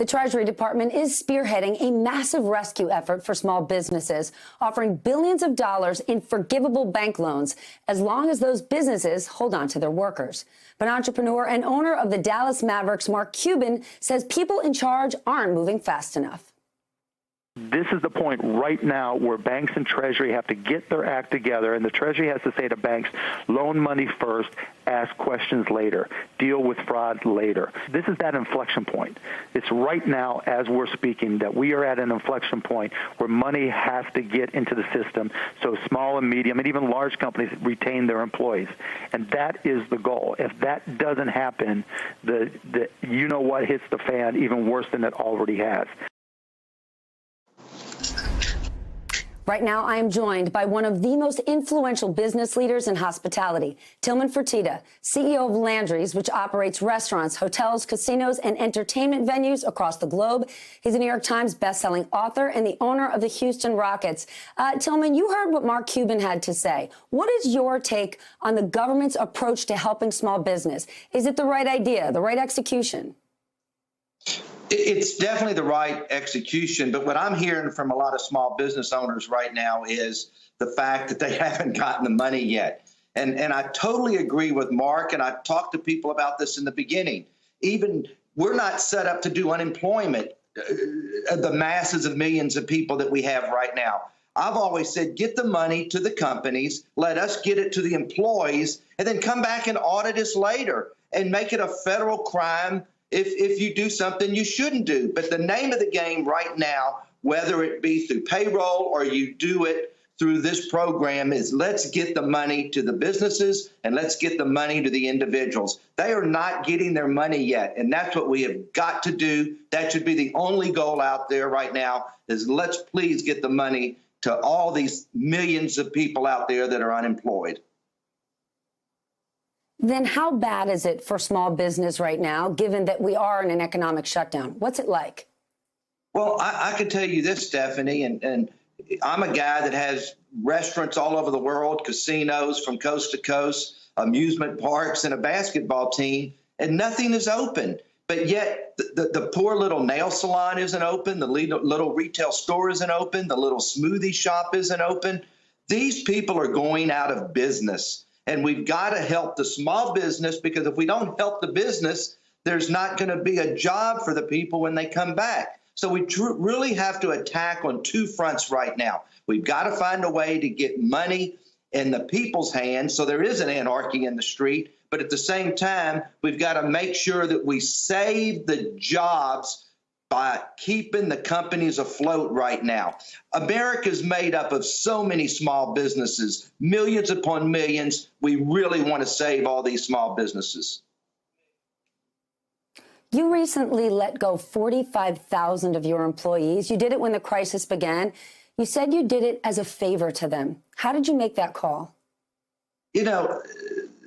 The Treasury Department is spearheading a massive rescue effort for small businesses, offering billions of dollars in forgivable bank loans as long as those businesses hold on to their workers. But entrepreneur and owner of the Dallas Mavericks, Mark Cuban, says people in charge aren't moving fast enough. This is the point right now where banks and Treasury have to get their act together, and the Treasury has to say to banks, loan money first, ask questions later, deal with fraud later. This is that inflection point. It's right now, as we're speaking, that we are at an inflection point where money has to get into the system so small and medium and even large companies retain their employees. And that is the goal. If that doesn't happen, you know what hits the fan even worse than it already has. Right now, I am joined by one of the most influential business leaders in hospitality, Tilman Fertitta, CEO of Landry's, which operates restaurants, hotels, casinos, and entertainment venues across the globe. He's a New York Times bestselling author and the owner of the Houston Rockets. Tilman, you heard what Mark Cuban had to say. What is your take on the government's approach to helping small business? Is it the right idea, the right execution? It's definitely the right execution, but what I'm hearing from a lot of small business owners right now is the fact that they haven't gotten the money yet. And I totally agree with Mark, and I've talked to people about this in the beginning. Even we're not set up to do unemployment, the masses of millions of people that we have right now. I've always said, get the money to the companies, let us get it to the employees, and then come back and audit us later and make it a federal crime if you do something you shouldn't do. But the name of the game right now, whether it be through payroll or you do it through this program, is let's get the money to the businesses and let's get the money to the individuals. They are not getting their money yet, and that's what we have got to do. That should be the only goal out there right now, is let's please get the money to all these millions of people out there that are unemployed. Then how bad is it for small business right now, given that we are in an economic shutdown? What's it like? Well, I can tell you this, Stephanie, and I'm a guy that has restaurants all over the world, casinos from coast to coast, amusement parks, and a basketball team, and nothing is open. But yet the poor little nail salon isn't open, the little retail store isn't open, the little smoothie shop isn't open. These people are going out of business. And we've got to help the small business, because if we don't help the business, there's not going to be a job for the people when they come back. So we really have to attack on two fronts right now. We've got to find a way to get money in the people's hands so there isn't anarchy in the street. But at the same time, we've got to make sure that we save the jobs by keeping the companies afloat right now. America is made up of so many small businesses, millions upon millions. We really want to save all these small businesses. You recently let go 45,000 of your employees. You did it when the crisis began. You said you did it as a favor to them. How did you make that call? You know,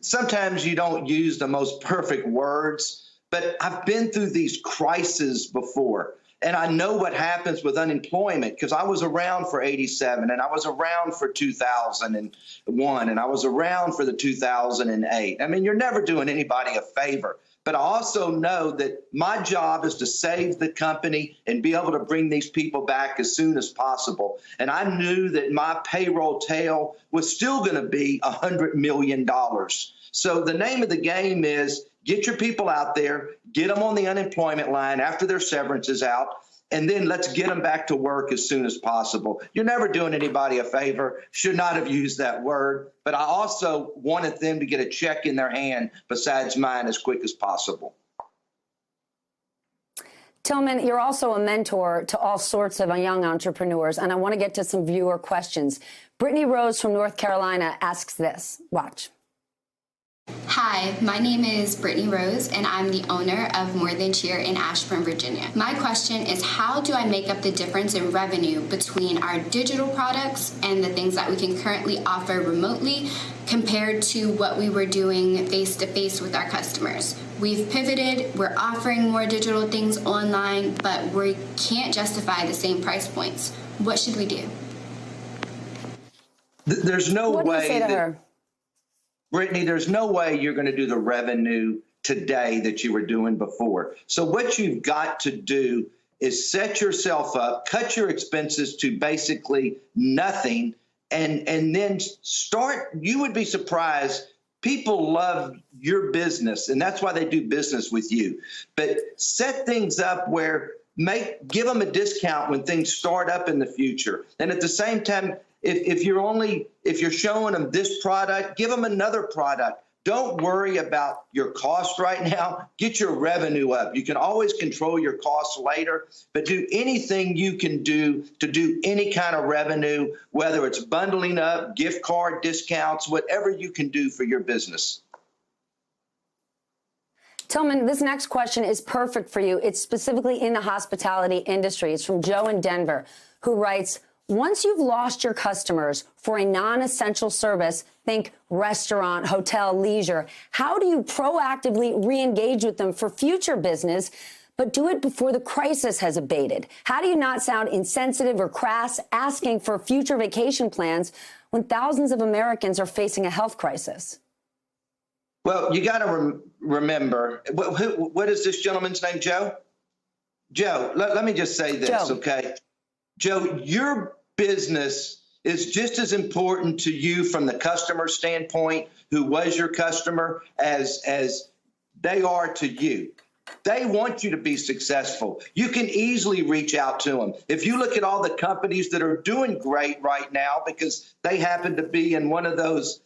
sometimes you don't use the most perfect words, but I've been through these crises before, and I know what happens with unemployment, because I was around for 87, and I was around for 2001, and I was around for the 2008. I mean, you're never doing anybody a favor. But I also know that my job is to save the company and be able to bring these people back as soon as possible. And I knew that my payroll tail was still going to be $100 million. So the name of the game is get your people out there, get them on the unemployment line after their severance is out, and then let's get them back to work as soon as possible. You're never doing anybody a favor. Should not have used that word. But I also wanted them to get a check in their hand besides mine as quick as possible. Tilman, you're also a mentor to all sorts of young entrepreneurs, and I want to get to some viewer questions. Brittany Rose from North Carolina asks this. Watch. Hi, my name is Brittany Rose, and I'm the owner of More Than Cheer in Ashburn, Virginia. My question is, how do I make up the difference in revenue between our digital products and the things that we can currently offer remotely compared to what we were doing face-to-face with our customers? We've pivoted, we're offering more digital things online, but we can't justify the same price points. What should we do? There's no way what do you say to her? Brittany, there's no way you're going to do the revenue today that you were doing before. So what you've got to do is set yourself up, cut your expenses to basically nothing, and then start. You would be surprised. People love your business, and that's why they do business with you. But set things up where give them a discount when things start up in the future. And at the same time, if you're showing them this product, give them another product. Don't worry about your cost right now. Get your revenue up. You can always control your costs later, but do anything you can do to do any kind of revenue, whether it's bundling up, gift card discounts, whatever you can do for your business. Tilman, this next question is perfect for you. It's specifically in the hospitality industry. It's from Joe in Denver, who writes, once you've lost your customers for a non-essential service, think restaurant, hotel, leisure, how do you proactively re-engage with them for future business, but do it before the crisis has abated? How do you not sound insensitive or crass asking for future vacation plans when thousands of Americans are facing a health crisis? Well, you got to remember, what is this gentleman's name, Joe? Joe, let me just say this, Joe. Okay? Joe, your business is just as important to you from the customer standpoint, who was your customer, as they are to you. They want you to be successful. You can easily reach out to them. If you look at all the companies that are doing great right now because they happen to be in one of those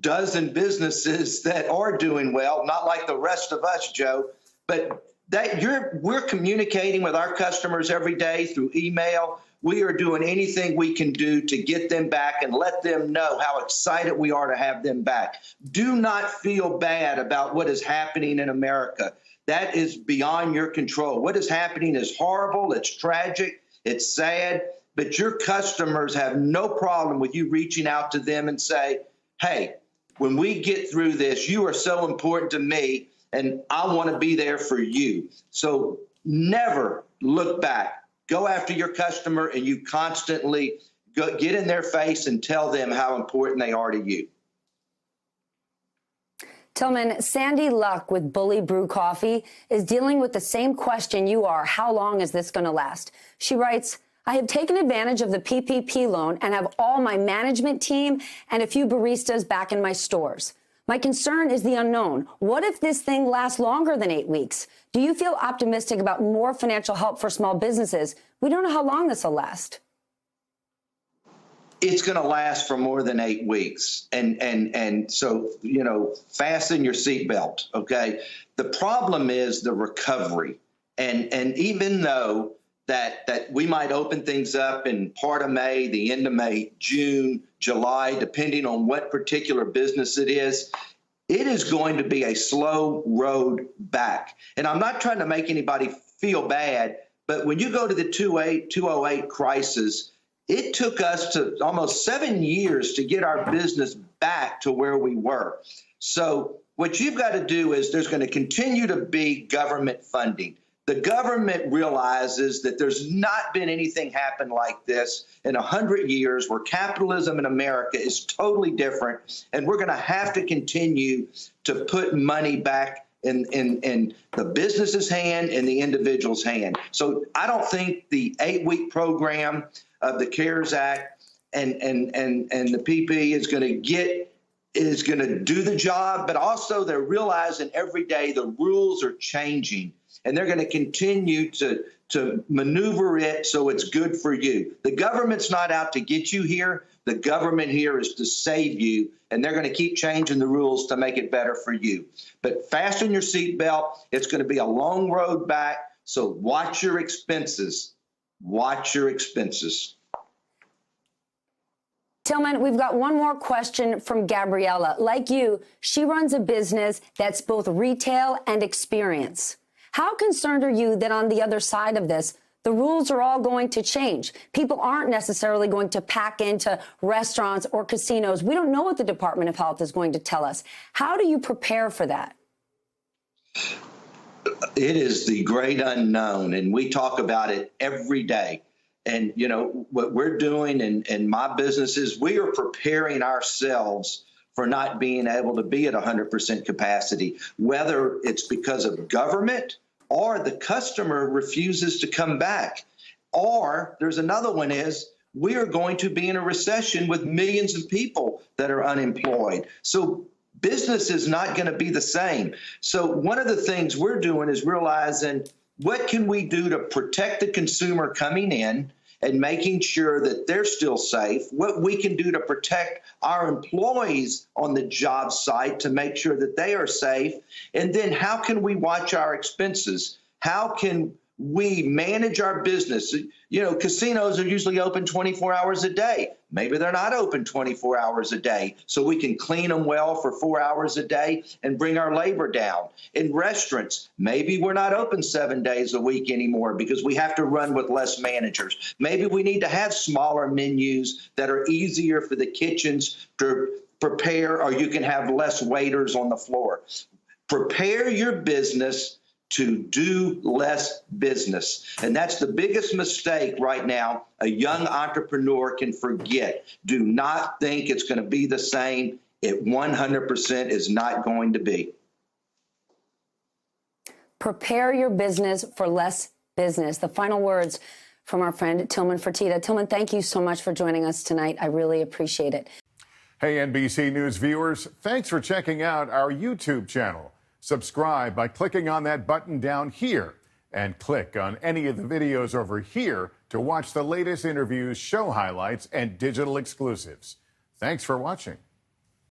dozen businesses that are doing well, not like the rest of us, Joe, but we're communicating with our customers every day through email. We are doing anything we can do to get them back and let them know how excited we are to have them back. Do not feel bad about what is happening in America. That is beyond your control. What is happening is horrible. It's tragic. It's sad. But your customers have no problem with you reaching out to them and say, hey, when we get through this, you are so important to me, and I want to be there for you. So never look back. Go after your customer, and you constantly get in their face and tell them how important they are to you. Tilman, Sandy Luck with Bully Brew Coffee is dealing with the same question you are. How long is this going to last? She writes, I have taken advantage of the PPP loan and have all my management team and a few baristas back in my stores. My concern is the unknown. What if this thing lasts longer than 8 weeks? Do you feel optimistic about more financial help for small businesses? We don't know how long this will last. It's going to last for more than 8 weeks. And so, fasten your seatbelt, okay? The problem is the recovery. And even though that we might open things up in part of May, the end of May, June, July, depending on what particular business it is going to be a slow road back. And I'm not trying to make anybody feel bad, but when you go to the 2008 crisis, it took us to almost 7 years to get our business back to where we were. So what you've got to do is there's going to continue to be government funding. The government realizes that there's not been anything happen like this in 100 years, where capitalism in America is totally different, and we're going to have to continue to put money back in the business's hand and the individual's hand. So I don't think the 8-week program of the CARES Act and the PP is going to do the job, but also they're realizing every day the rules are changing. And they're going to continue to maneuver it so it's good for you. The government's not out to get you here. The government here is to save you, and they're going to keep changing the rules to make it better for you. But fasten your seatbelt. It's going to be a long road back, so watch your expenses. Watch your expenses. Tilman, we've got one more question from Gabriella. Like you, she runs a business that's both retail and experience. How concerned are you that on the other side of this, the rules are all going to change? People aren't necessarily going to pack into restaurants or casinos. We don't know what the Department of Health is going to tell us. How do you prepare for that? It is the great unknown, and we talk about it every day. And, what we're doing in my business is we are preparing ourselves for not being able to be at 100% capacity, whether it's because of government or the customer refuses to come back. Or there's another one is we are going to be in a recession with millions of people that are unemployed. So business is not going to be the same. So one of the things we're doing is realizing what can we do to protect the consumer coming in and making sure that they're still safe, what we can do to protect our employees on the job site to make sure that they are safe, and then how can we watch our expenses? How can we manage our business? You know, casinos are usually open 24 hours a day. Maybe they're not open 24 hours a day, so we can clean them well for 4 hours a day and bring our labor down. In restaurants, maybe we're not open 7 days a week anymore because we have to run with less managers. Maybe we need to have smaller menus that are easier for the kitchens to prepare, or you can have less waiters on the floor. Prepare your business to do less business. And that's the biggest mistake right now a young entrepreneur can forget. Do not think it's going to be the same. It 100% is not going to be. Prepare your business for less business. The final words from our friend Tilman Fertitta. Tilman, thank you so much for joining us tonight. I really appreciate it. Hey, NBC News viewers, thanks for checking out our YouTube channel. Subscribe by clicking on that button down here and click on any of the videos over here to watch the latest interviews, show highlights, and digital exclusives. Thanks for watching.